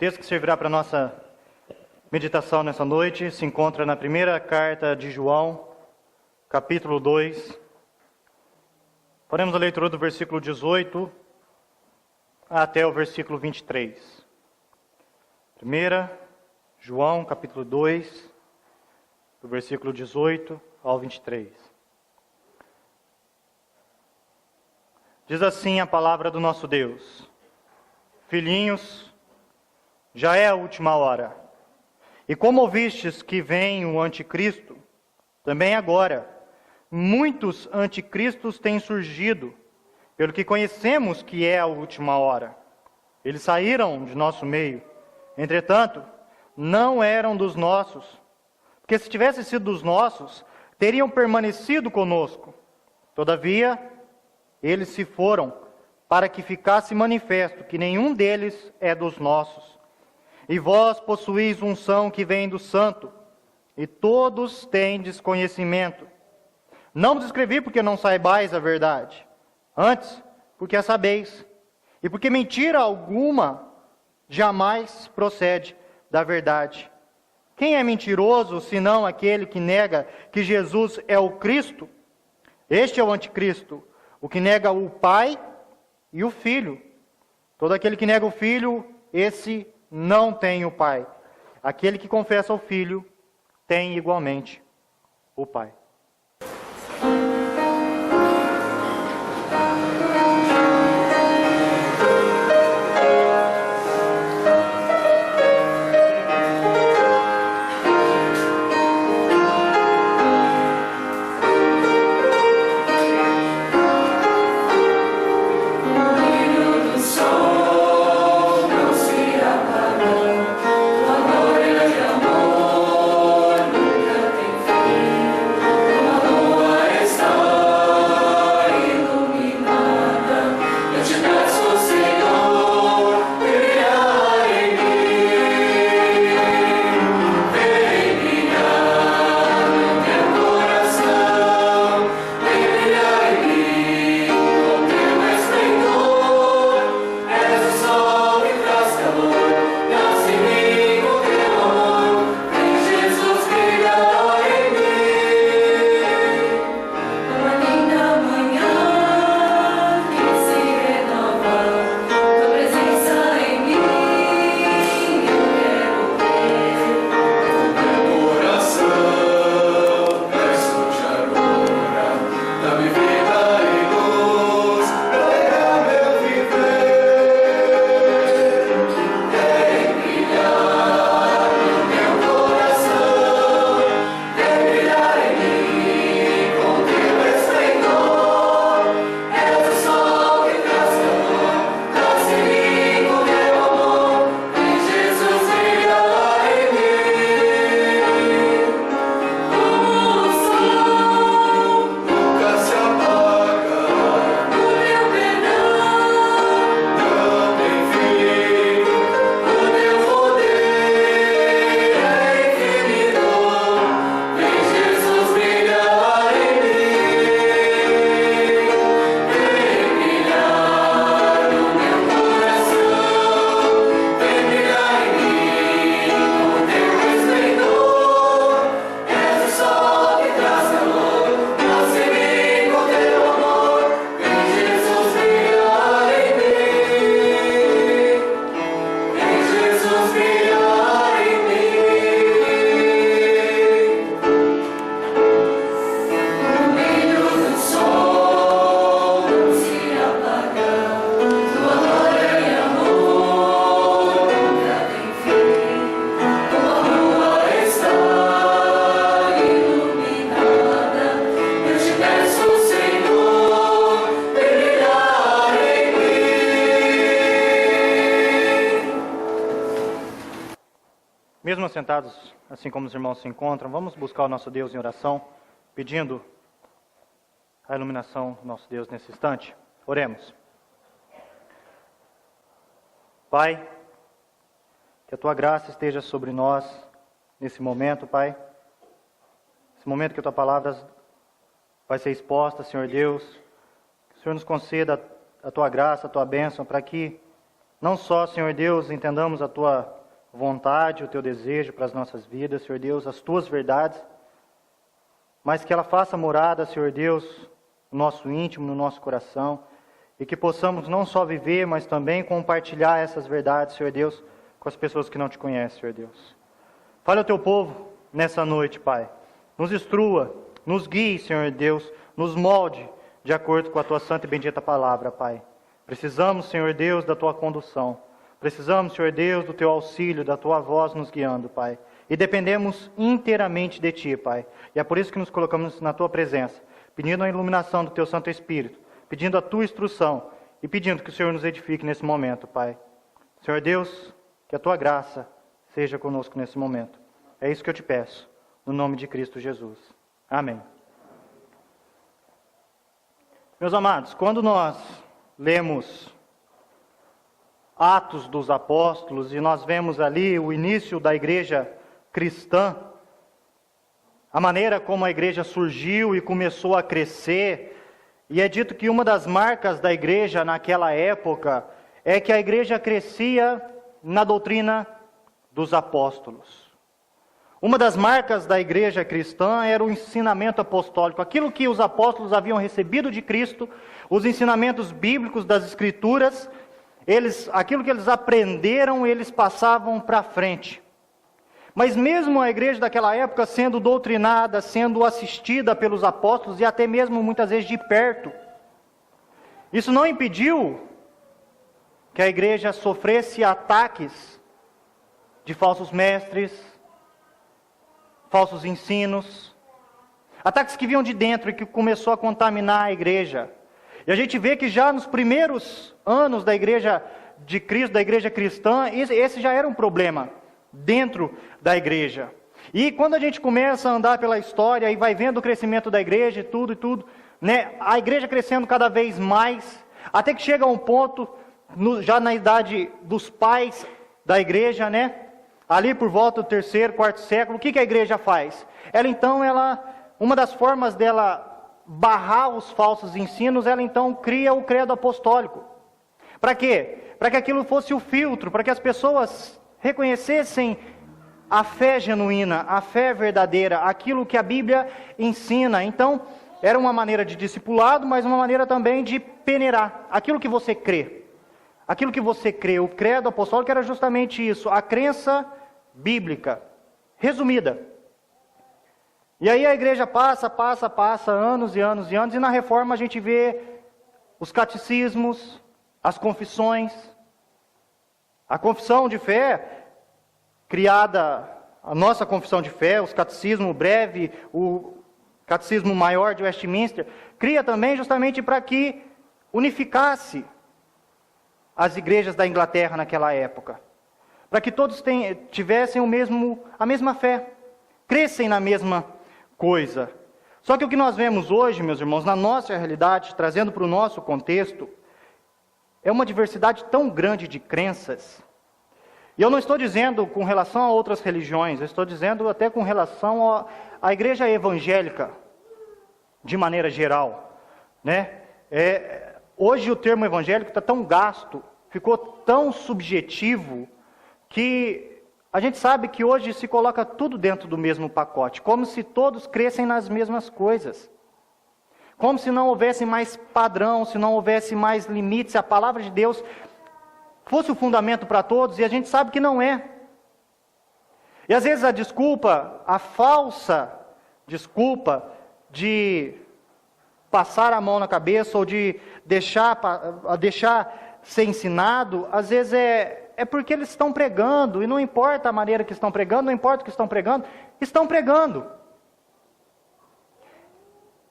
texto que servirá para a nossa meditação nessa noite se encontra na primeira carta de João, capítulo 2. Faremos a leitura do versículo 18 até o versículo 23. 1 João, capítulo 2, do versículo 18 ao 23. Diz assim a palavra do nosso Deus: Filhinhos, já é a última hora. E como ouvistes que vem o anticristo, também agora muitos anticristos têm surgido, pelo que conhecemos que é a última hora. Eles saíram de nosso meio, entretanto, não eram dos nossos, porque se tivessem sido dos nossos, teriam permanecido conosco. Todavia, eles se foram, para que ficasse manifesto que nenhum deles é dos nossos. E vós possuís unção que vem do Santo, e todos tendes conhecimento. Não vos escrevi porque não saibais a verdade, antes porque a sabeis, e porque mentira alguma jamais procede da verdade. Quem é mentiroso, senão aquele que nega que Jesus é o Cristo? Este é o anticristo, o que nega o Pai e o Filho. Todo aquele que nega o Filho, esse não tem o Pai. Aquele que confessa o Filho, tem igualmente o Pai. Mesmo assentados, assim como os irmãos se encontram, vamos buscar o nosso Deus em oração, pedindo a iluminação do nosso Deus nesse instante. Oremos. Pai, que a Tua graça esteja sobre nós nesse momento, Pai. Esse momento que a Tua palavra vai ser exposta, Senhor Deus. Que o Senhor nos conceda a Tua graça, a Tua bênção, para que não só, Senhor Deus, entendamos a Tua vontade, o Teu desejo para as nossas vidas, Senhor Deus, as Tuas verdades, mas que ela faça morada, Senhor Deus, no nosso íntimo, no nosso coração, e que possamos não só viver, mas também compartilhar essas verdades, Senhor Deus, com as pessoas que não Te conhecem, Senhor Deus. Fale ao Teu povo nessa noite, Pai. Nos instrua, nos guie, Senhor Deus, nos molde de acordo com a Tua santa e bendita palavra, Pai. Precisamos, Senhor Deus, da Tua condução. Precisamos, Senhor Deus, do Teu auxílio, da Tua voz nos guiando, Pai. E dependemos inteiramente de Ti, Pai. E é por isso que nos colocamos na Tua presença, pedindo a iluminação do Teu Santo Espírito, pedindo a Tua instrução e pedindo que o Senhor nos edifique nesse momento, Pai. Senhor Deus, que a Tua graça seja conosco nesse momento. É isso que eu Te peço, no nome de Cristo Jesus. Amém. Meus amados, quando nós lemos Atos dos Apóstolos e nós vemos ali o início da igreja cristã, a maneira como a igreja surgiu e começou a crescer, e é dito que uma das marcas da igreja naquela época é que a igreja crescia na doutrina dos apóstolos. Uma das marcas da igreja cristã era o ensinamento apostólico, aquilo que os apóstolos haviam recebido de Cristo, os ensinamentos bíblicos das Escrituras, aquilo que eles aprenderam, eles passavam para frente. Mas mesmo a igreja daquela época sendo doutrinada, sendo assistida pelos apóstolos e até mesmo muitas vezes de perto, isso não impediu que a igreja sofresse ataques de falsos mestres, falsos ensinos, ataques que vinham de dentro e que começou a contaminar a igreja. E a gente vê que já nos primeiros anos da igreja de Cristo, da igreja cristã, esse já era um problema dentro da igreja. E quando a gente começa a andar pela história e vai vendo o crescimento da igreja e tudo, né, a igreja crescendo cada vez mais, até que chega a um ponto, já na idade dos pais da igreja, né, ali por volta do 3º, 4º século, o que a igreja faz? Uma das formas dela barrar os falsos ensinos, ela então cria o credo apostólico. Para quê? Para que aquilo fosse o filtro, para que as pessoas reconhecessem a fé genuína, a fé verdadeira, aquilo que a Bíblia ensina. Então, era uma maneira de discipulado, mas uma maneira também de peneirar aquilo que você crê. Aquilo que você crê, o credo apostólico era justamente isso, a crença bíblica, resumida. E aí a igreja passa, anos e anos e anos, e na reforma a gente vê os catecismos, as confissões, a confissão de fé, criada, a nossa confissão de fé, os catecismo breve, o catecismo maior de Westminster, cria também justamente para que unificasse as igrejas da Inglaterra naquela época, para que todos tivessem a mesma fé, crescem na mesma coisa. Só que o que nós vemos hoje, meus irmãos, na nossa realidade, trazendo para o nosso contexto, é uma diversidade tão grande de crenças. E eu não estou dizendo com relação a outras religiões, eu estou dizendo até com relação à igreja evangélica, de maneira geral, né? Hoje o termo evangélico está tão gasto, ficou tão subjetivo, que a gente sabe que hoje se coloca tudo dentro do mesmo pacote, como se todos crescem nas mesmas coisas. Como se não houvesse mais padrão, se não houvesse mais limites, se a palavra de Deus fosse o fundamento para todos, e a gente sabe que não é. E às vezes a falsa desculpa de passar a mão na cabeça ou de deixar ser ensinado, às vezes é porque eles estão pregando, e não importa a maneira que estão pregando, não importa o que estão pregando.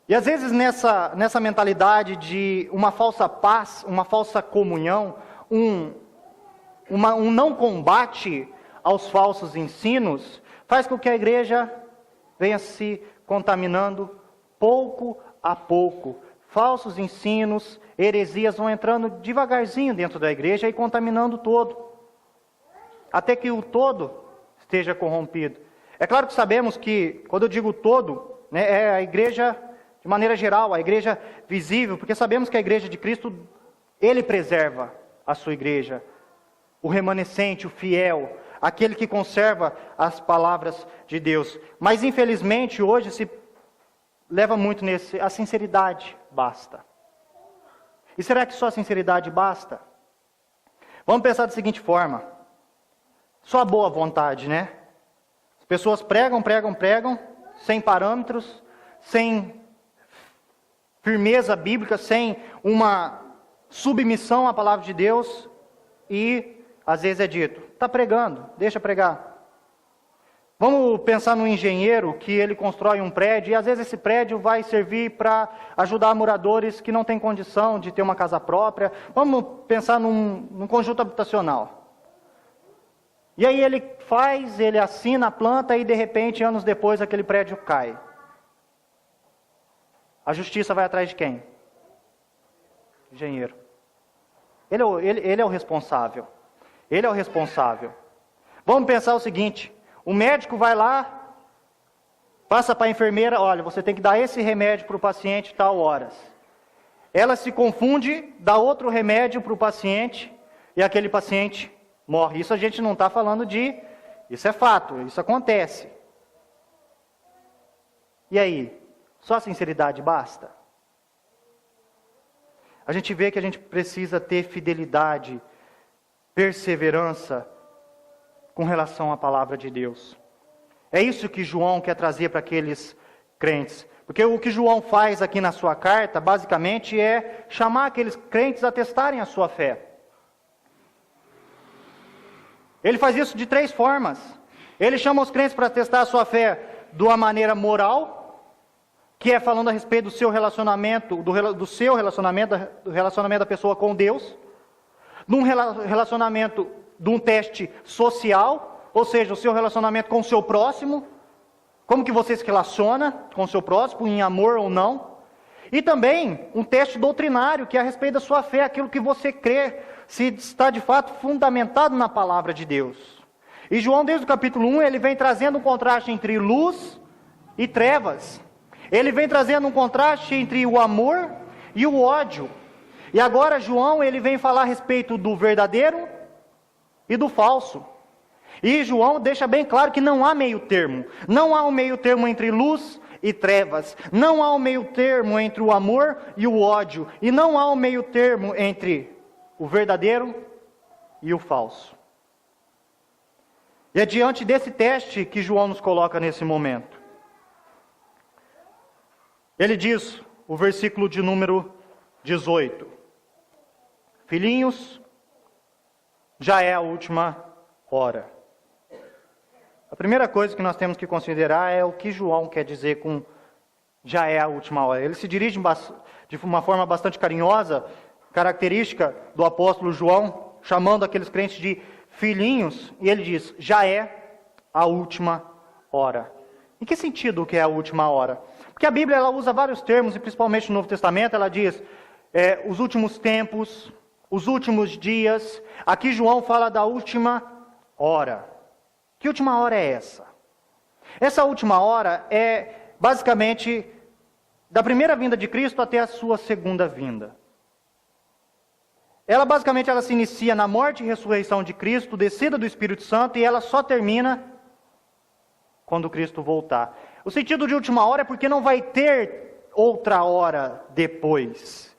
E às vezes nessa mentalidade de uma falsa paz, uma falsa comunhão, um não combate aos falsos ensinos, faz com que a igreja venha se contaminando pouco a pouco. Falsos ensinos, heresias vão entrando devagarzinho dentro da igreja e contaminando o todo, até que o todo esteja corrompido. É claro que sabemos que, quando eu digo todo, né, é a igreja de maneira geral, a igreja visível, porque sabemos que a igreja de Cristo, Ele preserva a sua igreja. o remanescente, o fiel, aquele que conserva as palavras de Deus. Mas infelizmente hoje se leva muito a sinceridade basta. E será que só a sinceridade basta? Vamos pensar da seguinte forma, só a boa vontade, né? As pessoas pregam, sem parâmetros, sem firmeza bíblica, sem uma submissão à palavra de Deus, e às vezes é dito, está pregando, deixa pregar. Vamos pensar no engenheiro que ele constrói um prédio, e às vezes esse prédio vai servir para ajudar moradores que não têm condição de ter uma casa própria. Vamos pensar num conjunto habitacional. E aí ele assina a planta e de repente, anos depois, aquele prédio cai. A justiça vai atrás de quem? Engenheiro. Ele é o responsável. Ele é o responsável. Vamos pensar o seguinte, o médico vai lá, passa para a enfermeira, olha, você tem que dar esse remédio para o paciente tal horas. Ela se confunde, dá outro remédio para o paciente e aquele paciente morre. Isso a gente não está falando isso é fato, isso acontece. E aí, só a sinceridade basta? A gente vê que a gente precisa ter fidelidade, perseverança com relação à palavra de Deus. É isso que João quer trazer para aqueles crentes. Porque o que João faz aqui na sua carta, basicamente, é chamar aqueles crentes a testarem a sua fé. Ele faz isso de 3 formas. Ele chama os crentes para testar a sua fé de uma maneira moral, que é falando a respeito do seu relacionamento, do relacionamento da pessoa com Deus, num relacionamento de um teste social, ou seja, o seu relacionamento com o seu próximo, como que você se relaciona com o seu próximo, em amor ou não. E também um teste doutrinário, que é a respeito da sua fé, aquilo que você crê, se está de fato fundamentado na palavra de Deus. E João, desde o capítulo 1, ele vem trazendo um contraste entre luz e trevas. Ele vem trazendo um contraste entre o amor e o ódio. E agora João, ele vem falar a respeito do verdadeiro e do falso. E João deixa bem claro que não há meio termo. Não há um meio termo entre luz e trevas. Não há um meio termo entre o amor e o ódio. E não há um meio termo entre o verdadeiro e o falso. E é diante desse teste que João nos coloca nesse momento. Ele diz, o versículo de número 18. Filhinhos, já é a última hora. A primeira coisa que nós temos que considerar é o que João quer dizer com já é a última hora. Ele se dirige de uma forma bastante carinhosa, característica do apóstolo João, chamando aqueles crentes de filhinhos, e ele diz, já é a última hora. Em que sentido que é a última hora? Porque a Bíblia ela usa vários termos, e principalmente no Novo Testamento, ela diz os últimos tempos, os últimos dias. Aqui João fala da última hora. Que última hora é essa? Essa última hora é basicamente da primeira vinda de Cristo até a sua segunda vinda. Ela basicamente se inicia na morte e ressurreição de Cristo, descida do Espírito Santo, e ela só termina quando Cristo voltar. O sentido de última hora é porque não vai ter outra hora depois.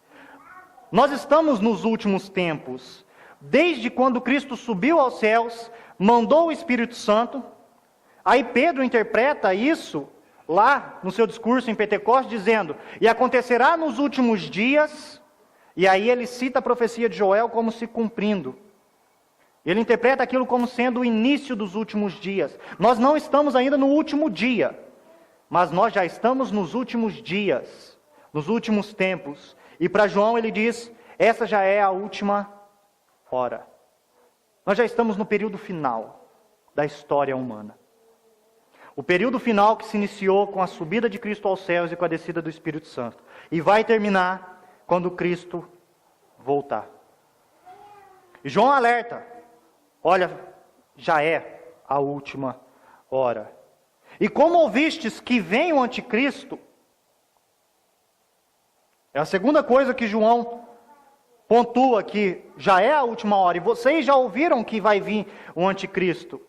Nós estamos nos últimos tempos. Desde quando Cristo subiu aos céus, mandou o Espírito Santo. Aí Pedro interpreta isso lá no seu discurso em Pentecostes, dizendo, e acontecerá nos últimos dias, e aí ele cita a profecia de Joel como se cumprindo. Ele interpreta aquilo como sendo o início dos últimos dias. Nós não estamos ainda no último dia, mas nós já estamos nos últimos dias, nos últimos tempos. E para João ele diz, essa já é a última hora. Nós já estamos no período final da história humana. O período final que se iniciou com a subida de Cristo aos céus e com a descida do Espírito Santo. E vai terminar quando Cristo voltar. E João alerta, olha, já é a última hora. E como ouvistes que vem o anticristo, é a segunda coisa que João pontua que já é a última hora, e vocês já ouviram que vai vir o anticristo.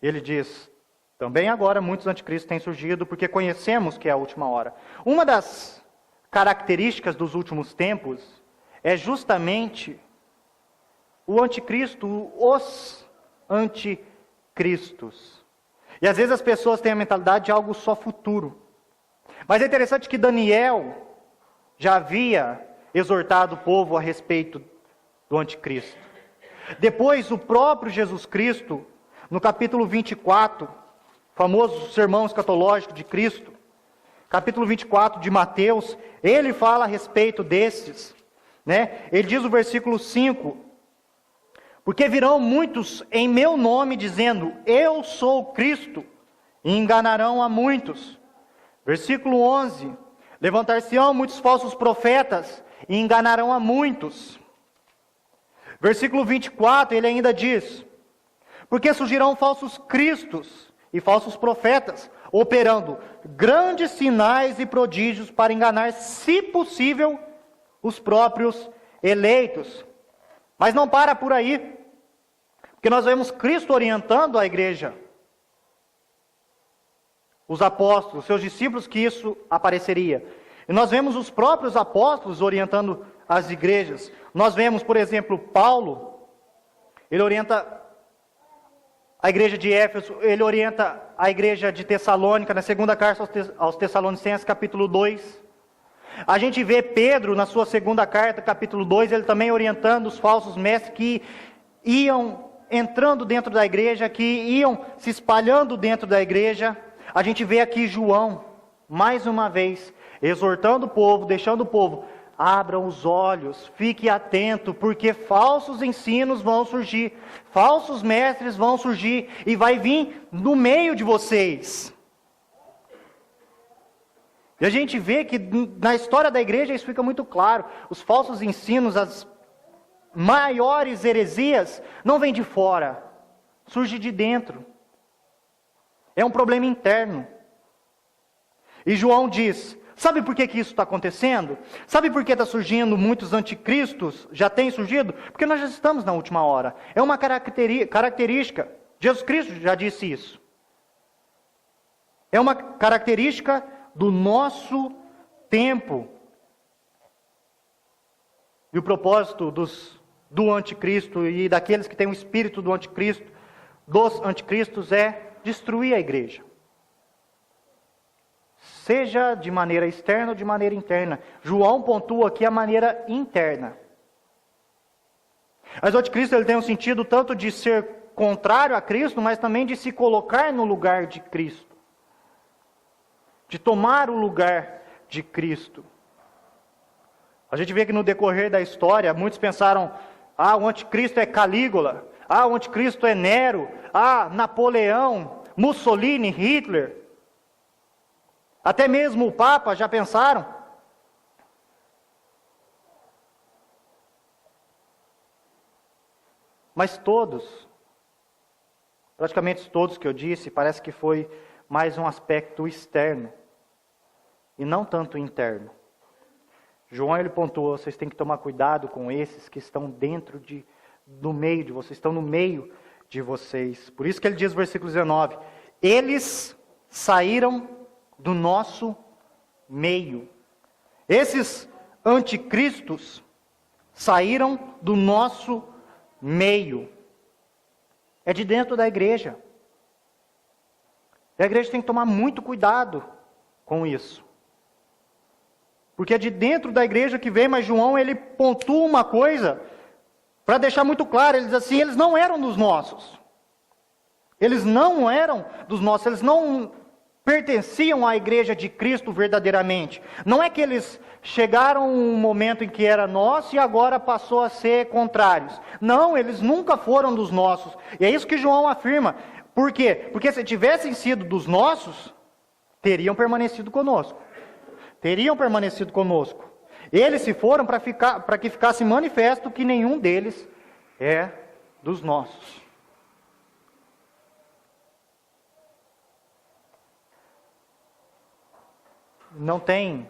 Ele diz, também agora muitos anticristos têm surgido, porque conhecemos que é a última hora. Uma das características dos últimos tempos é justamente o anticristo, os anticristos. E às vezes as pessoas têm a mentalidade de algo só futuro. Mas é interessante que Daniel já havia exortado o povo a respeito do anticristo. Depois o próprio Jesus Cristo, no capítulo 24, famoso sermão escatológico de Cristo, capítulo 24 de Mateus, ele fala a respeito desses, né? Ele diz no versículo 5, porque virão muitos em meu nome dizendo, eu sou Cristo, e enganarão a muitos. Versículo 11, levantar-se-ão muitos falsos profetas, e enganarão a muitos. Versículo 24, ele ainda diz, porque surgirão falsos cristos e falsos profetas, operando grandes sinais e prodígios para enganar, se possível, os próprios eleitos. Mas não para por aí, porque nós vemos Cristo orientando a igreja, os apóstolos, seus discípulos, que isso apareceria. E nós vemos os próprios apóstolos orientando as igrejas. Nós vemos, por exemplo, Paulo, ele orienta a igreja de Éfeso, ele orienta a igreja de Tessalônica, na segunda carta aos Tessalonicenses, capítulo 2. A gente vê Pedro, na sua segunda carta, capítulo 2, ele também orientando os falsos mestres que iam entrando dentro da igreja, que iam se espalhando dentro da igreja. A gente vê aqui João, mais uma vez, exortando o povo, deixando o povo, abram os olhos, fique atento, porque falsos ensinos vão surgir, falsos mestres vão surgir, e vai vir no meio de vocês. E a gente vê que na história da igreja isso fica muito claro, os falsos ensinos, as maiores heresias, não vêm de fora, surge de dentro. É um problema interno. E João diz, sabe por que isso está acontecendo? Sabe por que está surgindo muitos anticristos? Já tem surgido? Porque nós já estamos na última hora. É uma característica. Jesus Cristo já disse isso. É uma característica do nosso tempo. E o propósito do anticristo e daqueles que têm o espírito do anticristo, dos anticristos, é destruir a igreja. Seja de maneira externa ou de maneira interna. João pontua aqui a maneira interna. Mas o anticristo ele tem um sentido tanto de ser contrário a Cristo, mas também de se colocar no lugar de Cristo. De tomar o lugar de Cristo. A gente vê que no decorrer da história, muitos pensaram, o anticristo é Calígula, o anticristo é Nero, Napoleão, Mussolini, Hitler. Até mesmo o Papa, já pensaram? Mas todos, praticamente todos que eu disse, parece que foi mais um aspecto externo, e não tanto interno. João ele pontuou, vocês têm que tomar cuidado com esses que estão do meio de vocês, estão no meio de vocês. Por isso que ele diz no versículo 19, eles saíram do nosso meio. Esses anticristos saíram do nosso meio. É de dentro da igreja. E a igreja tem que tomar muito cuidado com isso. Porque é de dentro da igreja que vem, mas João ele pontua uma coisa para deixar muito claro, ele diz assim, eles não eram dos nossos. Eles não eram dos nossos, eles não pertenciam à igreja de Cristo verdadeiramente. Não é que eles chegaram um momento em que era nosso e agora passou a ser contrários. Não, eles nunca foram dos nossos. E é isso que João afirma. Por quê? Porque se tivessem sido dos nossos, teriam permanecido conosco. Teriam permanecido conosco. Eles se foram para que ficasse manifesto que nenhum deles é dos nossos. Não tem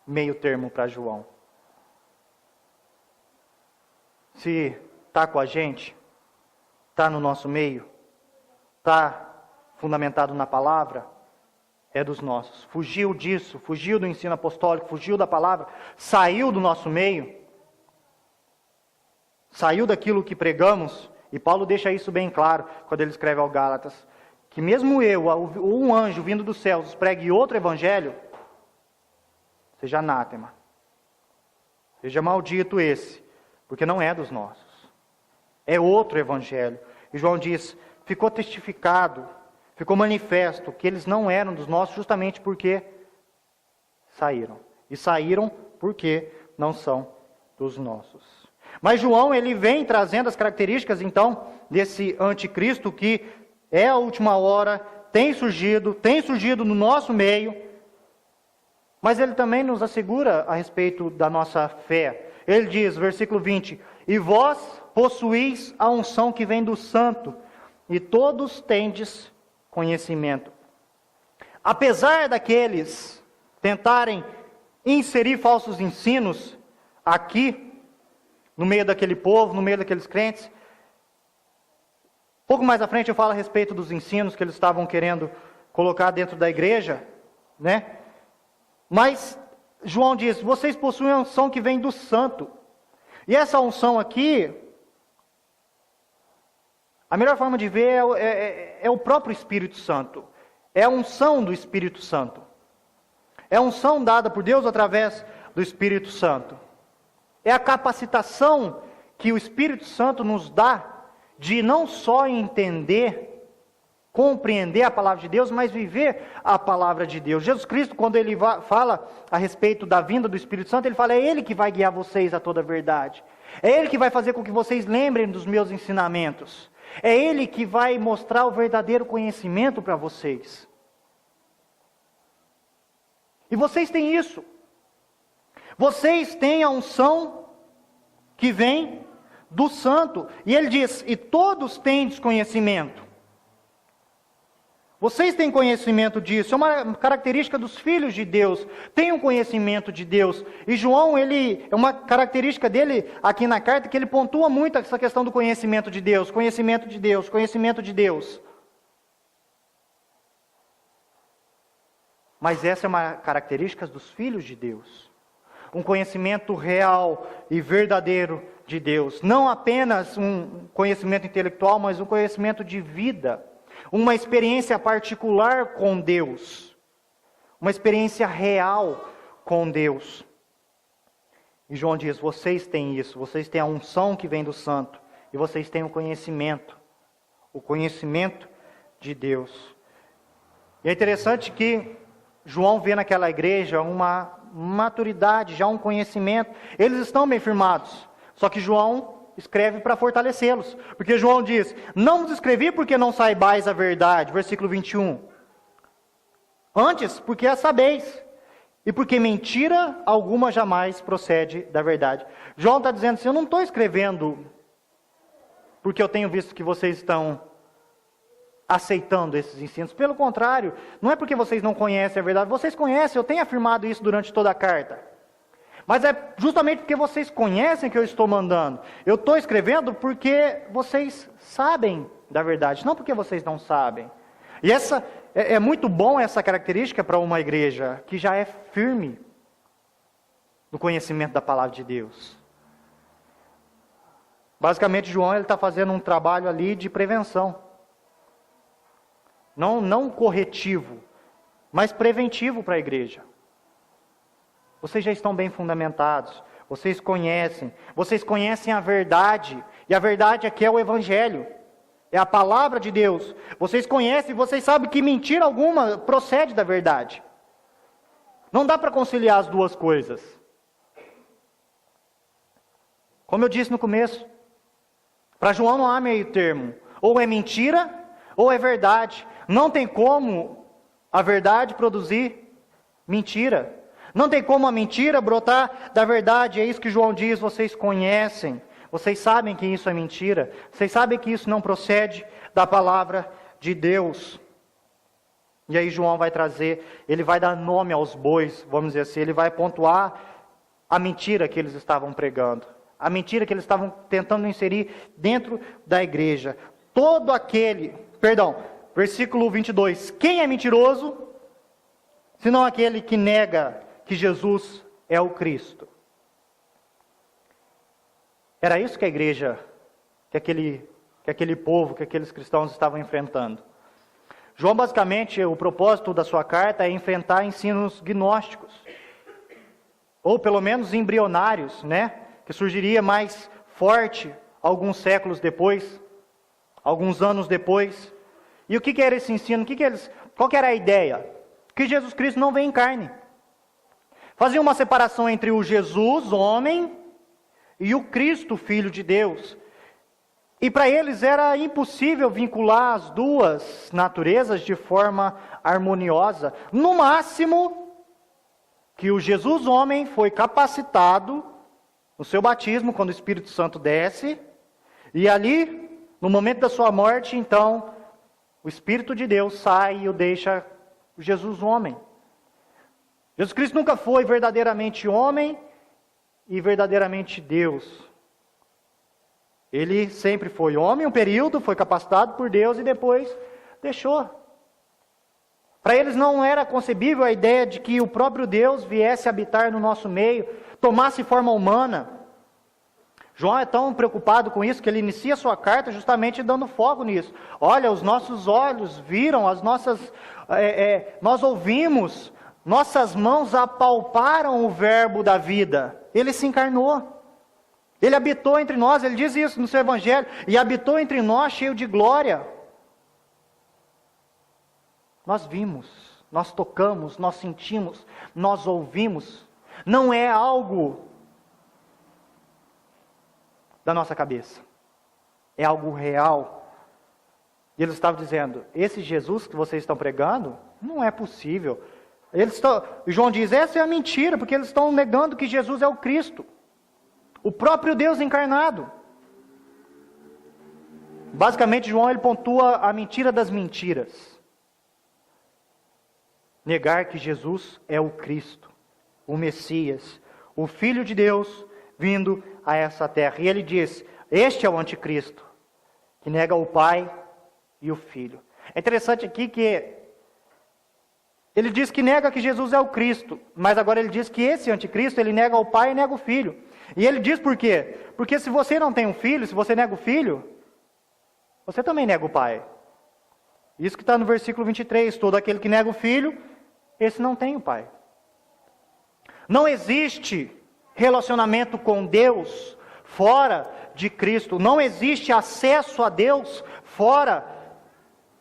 meio termo para João. Se está com a gente, está no nosso meio, está fundamentado na palavra, é dos nossos. Fugiu disso, fugiu do ensino apostólico, fugiu da palavra, saiu do nosso meio, saiu daquilo que pregamos, e Paulo deixa isso bem claro quando ele escreve ao Gálatas, que mesmo eu, ou um anjo vindo dos céus, pregue outro evangelho, seja anátema, seja maldito esse, porque não é dos nossos, é outro evangelho. E João diz, ficou testificado, ficou manifesto que eles não eram dos nossos justamente porque saíram. E saíram porque não são dos nossos. Mas João, ele vem trazendo as características, então, desse anticristo que é a última hora, tem surgido no nosso meio, mas ele também nos assegura a respeito da nossa fé. Ele diz, versículo 20, e vós possuís a unção que vem do santo, e todos tendes conhecimento. Apesar daqueles tentarem inserir falsos ensinos aqui, no meio daquele povo, no meio daqueles crentes, pouco mais à frente eu falo a respeito dos ensinos que eles estavam querendo colocar dentro da igreja, né? Mas João diz, vocês possuem a unção que vem do santo. E essa unção aqui, a melhor forma de ver é o próprio Espírito Santo. É a unção do Espírito Santo. É a unção dada por Deus através do Espírito Santo. É a capacitação que o Espírito Santo nos dá de não só entender, compreender a palavra de Deus, mas viver a palavra de Deus. Jesus Cristo, quando ele fala a respeito da vinda do Espírito Santo, ele fala, é Ele que vai guiar vocês a toda a verdade. É Ele que vai fazer com que vocês lembrem dos meus ensinamentos. É Ele que vai mostrar o verdadeiro conhecimento para vocês. E vocês têm isso. Vocês têm a unção que vem do santo. E ele diz, e todos têm conhecimento. Vocês têm conhecimento disso, é uma característica dos filhos de Deus, tem um conhecimento de Deus. E João, é uma característica dele aqui na carta, que ele pontua muito essa questão do conhecimento de Deus, conhecimento de Deus, conhecimento de Deus. Mas essa é uma característica dos filhos de Deus. Um conhecimento real e verdadeiro de Deus. Não apenas um conhecimento intelectual, mas um conhecimento de vida. Uma experiência particular com Deus. Uma experiência real com Deus. E João diz, vocês têm isso. Vocês têm a unção que vem do santo. E vocês têm o conhecimento. O conhecimento de Deus. E é interessante que João vê naquela igreja uma maturidade, já um conhecimento. Eles estão bem firmados. Só que João escreve para fortalecê-los. Porque João diz, não vos escrevi porque não saibais a verdade. Versículo 21. Antes, porque a sabeis. E porque mentira alguma jamais procede da verdade. João está dizendo assim, eu não estou escrevendo porque eu tenho visto que vocês estão aceitando esses ensinos. Pelo contrário, não é porque vocês não conhecem a verdade. Vocês conhecem, eu tenho afirmado isso durante toda a carta. Mas é justamente porque vocês conhecem que eu estou mandando. Eu estou escrevendo porque vocês sabem da verdade, não porque vocês não sabem. E essa é muito bom essa característica para uma igreja que já é firme no conhecimento da palavra de Deus. Basicamente, João está fazendo um trabalho ali de prevenção. Não corretivo, mas preventivo para a igreja. Vocês já estão bem fundamentados, vocês conhecem a verdade, e a verdade aqui é o Evangelho, é a palavra de Deus. Vocês conhecem, vocês sabem que mentira alguma procede da verdade. Não dá para conciliar as duas coisas. Como eu disse no começo, para João não há meio termo, ou é mentira, ou é verdade. Não tem como a verdade produzir mentira. Não tem como a mentira brotar da verdade. É isso que João diz, vocês conhecem. Vocês sabem que isso é mentira. Vocês sabem que isso não procede da palavra de Deus. E aí João vai trazer, ele vai dar nome aos bois, vamos dizer assim, ele vai pontuar a mentira que eles estavam pregando. A mentira que eles estavam tentando inserir dentro da igreja. Versículo 22. Quem é mentiroso, senão aquele que nega que Jesus é o Cristo? Era isso que a igreja, que aquele povo, que aqueles cristãos estavam enfrentando. João, basicamente, o propósito da sua carta é enfrentar ensinos gnósticos, ou pelo menos embrionários, né? Que surgiria mais forte alguns séculos depois, alguns anos depois. E o que era esse ensino? Qual que era a ideia? Que Jesus Cristo não vem em carne. Fazia uma separação entre o Jesus, homem, e o Cristo, Filho de Deus. E para eles era impossível vincular as duas naturezas de forma harmoniosa. No máximo, que o Jesus, homem, foi capacitado no seu batismo, quando o Espírito Santo desce, e ali, no momento da sua morte, então, o Espírito de Deus sai e o deixa o Jesus homem. Jesus Cristo nunca foi verdadeiramente homem e verdadeiramente Deus. Ele sempre foi homem, um período, foi capacitado por Deus e depois deixou. Para eles não era concebível a ideia de que o próprio Deus viesse habitar no nosso meio, tomasse forma humana. João é tão preocupado com isso que ele inicia sua carta justamente dando foco nisso. Olha, os nossos olhos viram, nós ouvimos, nossas mãos apalparam o verbo da vida. Ele se encarnou. Ele habitou entre nós, ele diz isso no seu evangelho, e habitou entre nós cheio de glória. Nós vimos, nós tocamos, nós sentimos, nós ouvimos. Não é algo da nossa cabeça. É algo real. E eles estavam dizendo, esse Jesus que vocês estão pregando, não é possível. João diz, essa é a mentira, porque eles estão negando que Jesus é o Cristo. O próprio Deus encarnado. Basicamente, João ele pontua a mentira das mentiras. Negar que Jesus é o Cristo, o Messias, o Filho de Deus vindo a essa terra. E ele diz, este é o anticristo, que nega o Pai e o Filho. É interessante aqui que ele diz que nega que Jesus é o Cristo, mas agora ele diz que esse anticristo, ele nega o Pai e nega o Filho. E ele diz por quê? Porque se você não tem um filho, se você nega o filho, você também nega o Pai. Isso que está no versículo 23, todo aquele que nega o filho, esse não tem o Pai. Não existe relacionamento com Deus fora de Cristo. Não existe acesso a Deus fora,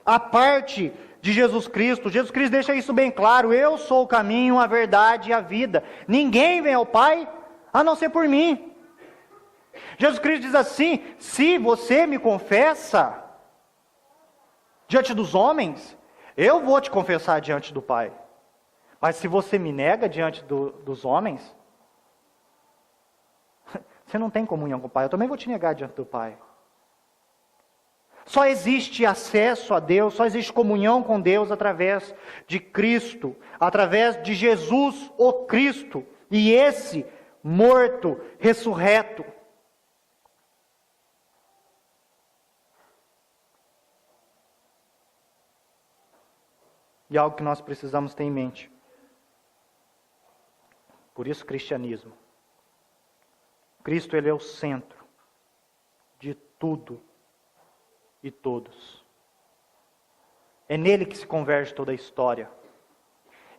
a parte de Jesus Cristo. Jesus Cristo deixa isso bem claro. Eu sou o caminho, a verdade e a vida. Ninguém vem ao Pai a não ser por mim. Jesus Cristo diz assim, se você me confessa diante dos homens, eu vou te confessar diante do Pai. Mas se você me nega diante dos homens, você não tem comunhão com o Pai. Eu também vou te negar diante do Pai. Só existe acesso a Deus, só existe comunhão com Deus através de Cristo, através de Jesus, o Cristo. E esse morto, ressurreto. E algo que nós precisamos ter em mente. Por isso, cristianismo. Cristo, ele é o centro de tudo e todos. É nele que se converge toda a história.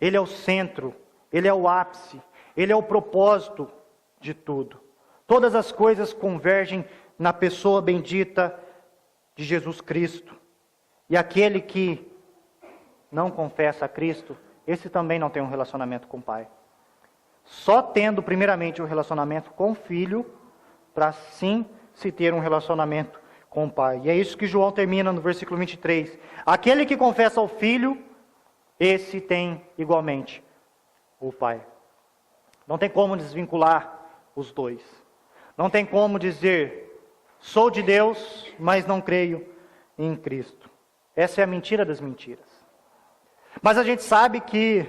Ele é o centro, ele é o ápice, ele é o propósito de tudo. Todas as coisas convergem na pessoa bendita de Jesus Cristo. E aquele que não confessa a Cristo, esse também não tem um relacionamento com o Pai. Só tendo primeiramente um relacionamento com o Filho, para sim se ter um relacionamento com o Pai. E é isso que João termina no versículo 23. Aquele que confessa ao Filho, esse tem igualmente o Pai. Não tem como desvincular os dois. Não tem como dizer, sou de Deus, mas não creio em Cristo. Essa é a mentira das mentiras. Mas a gente sabe que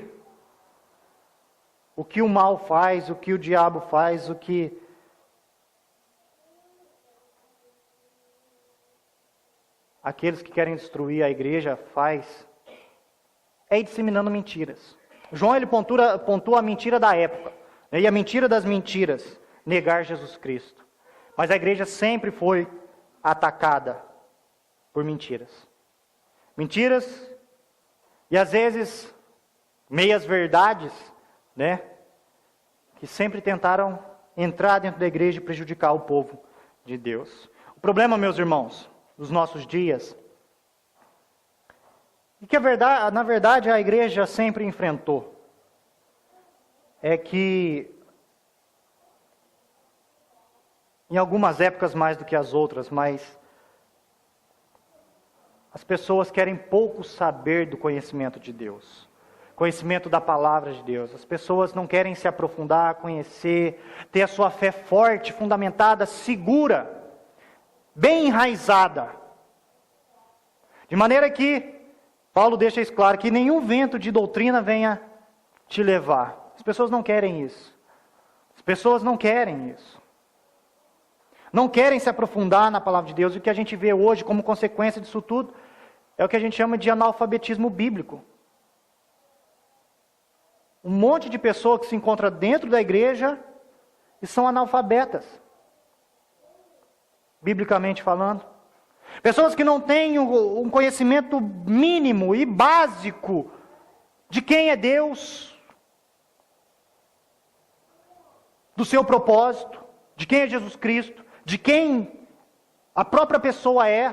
o que o mal faz, o que o diabo faz, o que aqueles que querem destruir a igreja faz, é ir disseminando mentiras. João ele pontua a mentira da época, né? E a mentira das mentiras, negar Jesus Cristo. Mas a igreja sempre foi atacada por mentiras. Mentiras e às vezes meias verdades, né? Que sempre tentaram entrar dentro da igreja e prejudicar o povo de Deus. O problema, meus irmãos, dos nossos dias, e que na verdade a igreja sempre enfrentou, é que em algumas épocas mais do que as outras, mas as pessoas querem pouco saber do conhecimento de Deus, conhecimento da palavra de Deus. As pessoas não querem se aprofundar, conhecer, ter a sua fé forte, fundamentada, segura, bem enraizada. De maneira que Paulo deixa isso claro, que nenhum vento de doutrina venha te levar. As pessoas não querem isso. As pessoas não querem isso. Não querem se aprofundar na palavra de Deus. E o que a gente vê hoje como consequência disso tudo é o que a gente chama de analfabetismo bíblico. Um monte de pessoas que se encontra dentro da igreja e são analfabetas, biblicamente falando. Pessoas que não têm um conhecimento mínimo e básico de quem é Deus, do seu propósito, de quem é Jesus Cristo, de quem a própria pessoa é,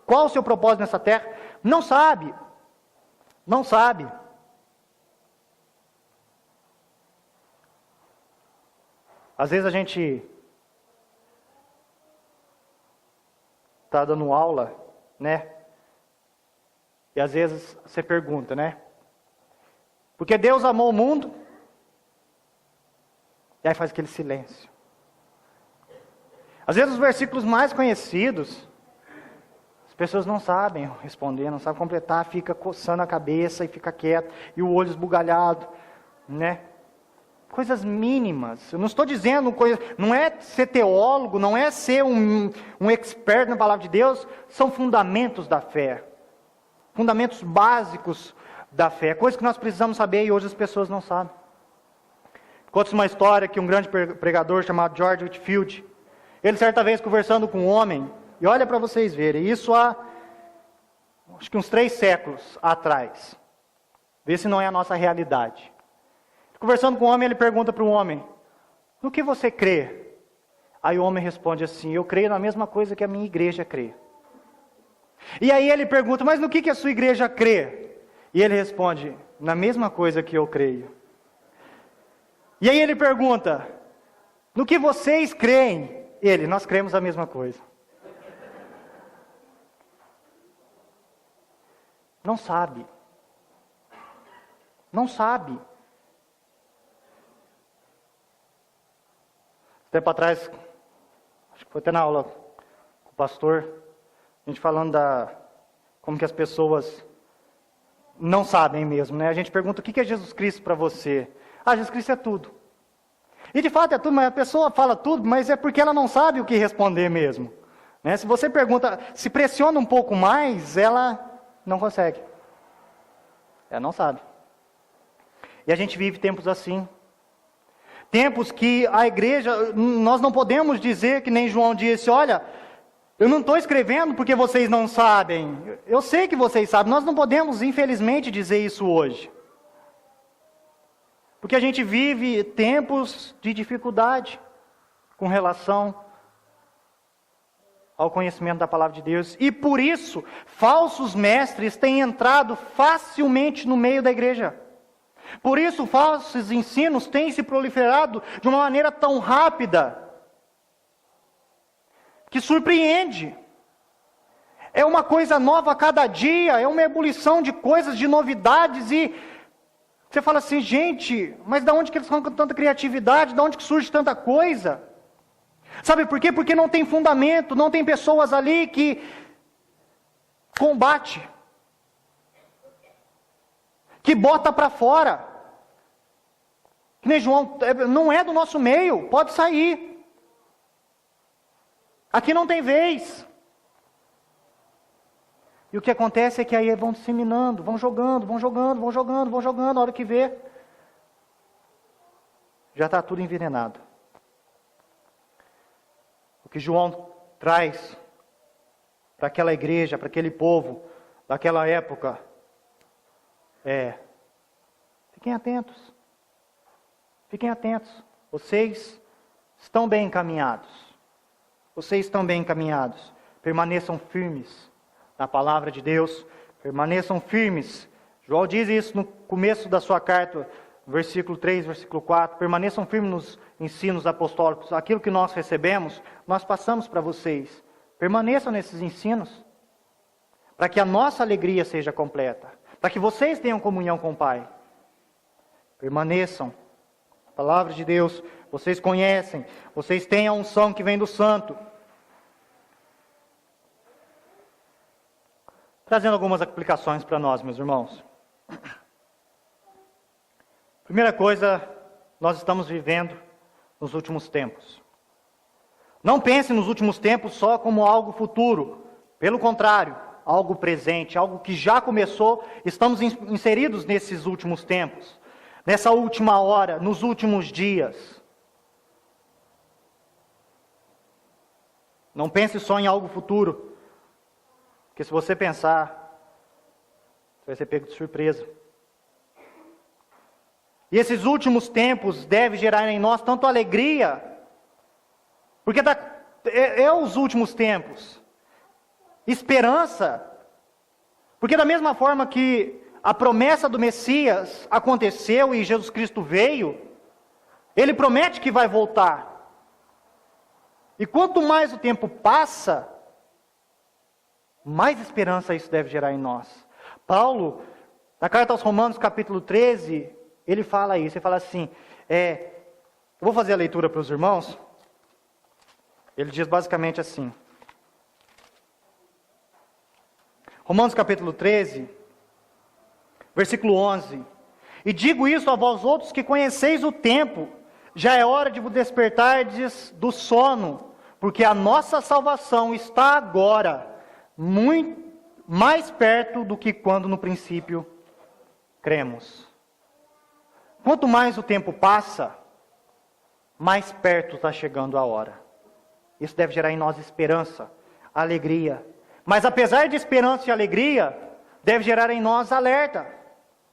qual o seu propósito nessa terra. Não sabe. Não sabe. Às vezes a gente está dando aula, né? E às vezes você pergunta, né? Porque Deus amou o mundo? E aí faz aquele silêncio. Às vezes os versículos mais conhecidos, as pessoas não sabem responder, não sabem completar, fica coçando a cabeça e fica quieto, e o olho esbugalhado, né? Coisas mínimas. Eu não estou dizendo coisa, não é ser teólogo, não é ser um expert na palavra de Deus, são fundamentos da fé. Fundamentos básicos da fé, coisas que nós precisamos saber e hoje as pessoas não sabem. Conta uma história que um grande pregador chamado George Whitefield, ele certa vez conversando com um homem, e olha para vocês verem, isso há acho que uns 3 séculos atrás. Vê se não é a nossa realidade. Conversando com o homem, ele pergunta para o homem, no que você crê? Aí o homem responde assim, eu creio na mesma coisa que a minha igreja crê. E aí ele pergunta, mas no que a sua igreja crê? E ele responde, na mesma coisa que eu creio. E aí ele pergunta, no que vocês creem? Ele, nós cremos a mesma coisa. Não sabe. Não sabe. Tempo atrás, acho que foi até na aula com o pastor, a gente falando como que as pessoas não sabem mesmo, né? A gente pergunta, o que é Jesus Cristo para você? Ah, Jesus Cristo é tudo. E de fato é tudo, mas a pessoa fala tudo, mas é porque ela não sabe o que responder mesmo. Né? Se você pergunta, se pressiona um pouco mais, ela não consegue. Ela não sabe. E a gente vive tempos assim. Tempos que a igreja, nós não podemos dizer que nem João disse, olha, eu não estou escrevendo porque vocês não sabem. Eu sei que vocês sabem, nós não podemos infelizmente dizer isso hoje. Porque a gente vive tempos de dificuldade com relação ao conhecimento da palavra de Deus. E por isso, falsos mestres têm entrado facilmente no meio da igreja. Por isso, falsos ensinos têm se proliferado de uma maneira tão rápida, que surpreende. É uma coisa nova a cada dia, é uma ebulição de coisas, de novidades, e você fala assim, gente, mas de onde que eles estão com tanta criatividade, de onde que surge tanta coisa? Sabe por quê? Porque não tem fundamento, não tem pessoas ali que combate, que bota para fora. Que nem João, não é do nosso meio, pode sair. Aqui não tem vez. E o que acontece é que aí vão disseminando, vão jogando, a hora que vê, já está tudo envenenado. O que João traz para aquela igreja, para aquele povo daquela época, fiquem atentos. Fiquem atentos. Vocês estão bem encaminhados. Vocês estão bem encaminhados. Permaneçam firmes na palavra de Deus. Permaneçam firmes. João diz isso no começo da sua carta, versículo 3, versículo 4. Permaneçam firmes nos ensinos apostólicos. Aquilo que nós recebemos, nós passamos para vocês. Permaneçam nesses ensinos. Para que a nossa alegria seja completa. Para que vocês tenham comunhão com o Pai. Permaneçam. A palavra de Deus, vocês conhecem. Vocês têm a unção que vem do Santo. Trazendo algumas aplicações para nós, meus irmãos. Primeira coisa, nós estamos vivendo nos últimos tempos. Não pense nos últimos tempos só como algo futuro. Pelo contrário, algo presente, algo que já começou. Estamos inseridos nesses últimos tempos. Nessa última hora, nos últimos dias. Não pense só em algo futuro. Porque se você pensar, você vai ser pego de surpresa. E esses últimos tempos devem gerar em nós tanto alegria, porque é os últimos tempos. Esperança, porque da mesma forma que a promessa do Messias aconteceu e Jesus Cristo veio, Ele promete que vai voltar. E quanto mais o tempo passa, mais esperança isso deve gerar em nós. Paulo, na carta aos Romanos, capítulo 13, ele fala isso, ele fala assim, eu vou fazer a leitura para os irmãos, ele diz basicamente assim, Romanos capítulo 13, versículo 11, e digo isso a vós outros que conheceis o tempo, já é hora de vos despertardes do sono, porque a nossa salvação está agora, muito mais perto do que quando no princípio cremos. Quanto mais o tempo passa, mais perto está chegando a hora. Isso deve gerar em nós esperança, alegria. Mas apesar de esperança e alegria, deve gerar em nós alerta,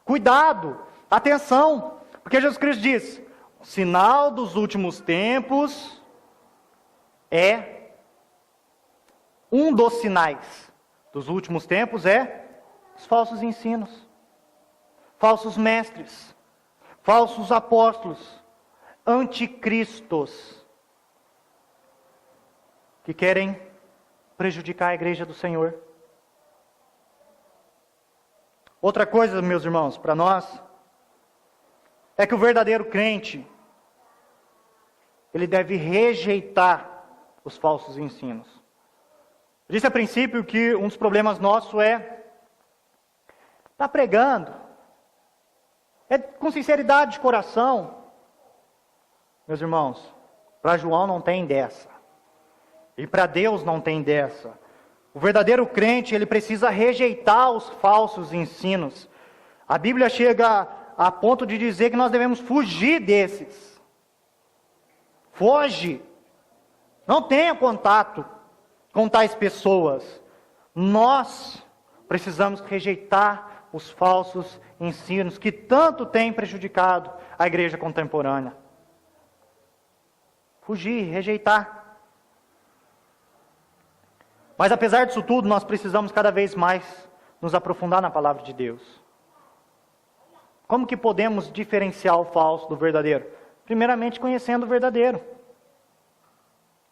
cuidado, atenção. Porque Jesus Cristo diz, o sinal dos últimos tempos um dos sinais dos últimos tempos os falsos ensinos, falsos mestres, falsos apóstolos, anticristos, que querem prejudicar a igreja do Senhor. Outra coisa, meus irmãos, para nós, é que o verdadeiro crente, ele deve rejeitar os falsos ensinos. Eu disse a princípio que um dos problemas nossos está pregando, com sinceridade de coração. Meus irmãos, para João não tem dessa. E para Deus não tem dessa. O verdadeiro crente, ele precisa rejeitar os falsos ensinos. A Bíblia chega a ponto de dizer que nós devemos fugir desses. Foge. Não tenha contato com tais pessoas. Nós precisamos rejeitar os falsos ensinos que tanto têm prejudicado a igreja contemporânea. Fugir, rejeitar. Mas apesar disso tudo, nós precisamos cada vez mais nos aprofundar na palavra de Deus. Como que podemos diferenciar o falso do verdadeiro? Primeiramente conhecendo o verdadeiro.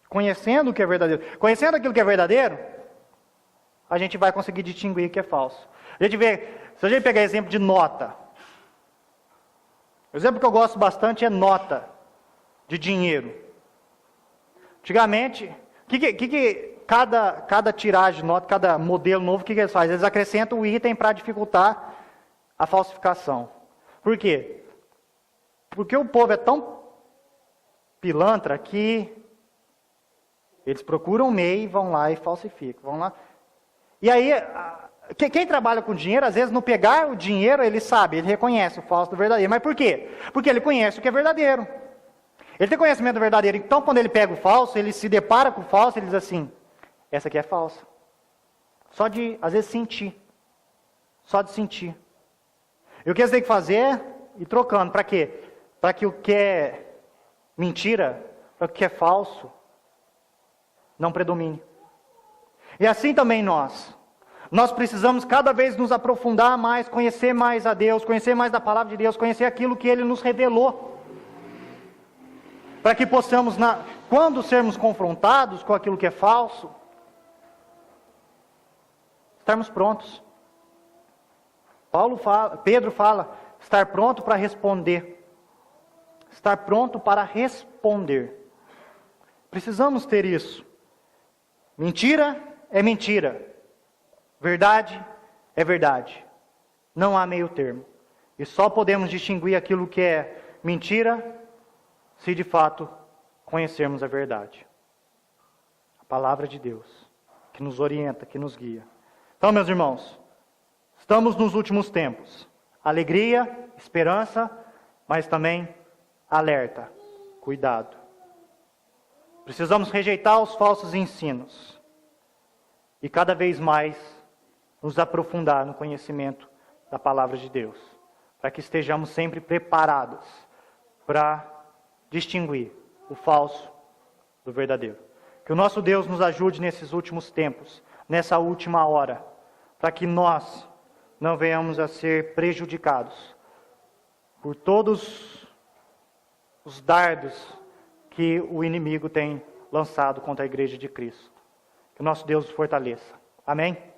Conhecendo o que é verdadeiro. Conhecendo aquilo que é verdadeiro, a gente vai conseguir distinguir o que é falso. Se a gente pegar exemplo de nota. O exemplo que eu gosto bastante é nota de dinheiro. Antigamente, cada tiragem de nota, cada modelo novo, o que eles fazem? Eles acrescentam o item para dificultar a falsificação. Por quê? Porque o povo é tão pilantra que eles procuram o MEI, vão lá e falsificam. Vão lá. E aí, quem trabalha com dinheiro, às vezes, no pegar o dinheiro, ele sabe, ele reconhece o falso do verdadeiro. Mas por quê? Porque ele conhece o que é verdadeiro. Ele tem conhecimento do verdadeiro. Então, quando ele pega o falso, ele se depara com o falso, ele diz assim, essa aqui é falsa. Só de, às vezes, sentir. Só de sentir. E o que eles têm que fazer é ir trocando. Para quê? Para que o que é mentira, para que o que é falso, não predomine. E assim também nós. Nós precisamos cada vez nos aprofundar mais, conhecer mais a Deus, conhecer mais da palavra de Deus, conhecer aquilo que Ele nos revelou. Para que possamos, quando sermos confrontados com aquilo que é falso, estarmos prontos. Pedro fala, estar pronto para responder. Estar pronto para responder. Precisamos ter isso. Mentira é mentira. Verdade é verdade. Não há meio termo. E só podemos distinguir aquilo que é mentira se de fato conhecermos a verdade. A palavra de Deus, que nos orienta, que nos guia. Então, meus irmãos, estamos nos últimos tempos. Alegria, esperança, mas também alerta, cuidado. Precisamos rejeitar os falsos ensinos e cada vez mais nos aprofundar no conhecimento da palavra de Deus, para que estejamos sempre preparados para distinguir o falso do verdadeiro. Que o nosso Deus nos ajude nesses últimos tempos, nessa última hora, para que nós não venhamos a ser prejudicados por todos os dardos que o inimigo tem lançado contra a igreja de Cristo. Que o nosso Deus nos fortaleça. Amém?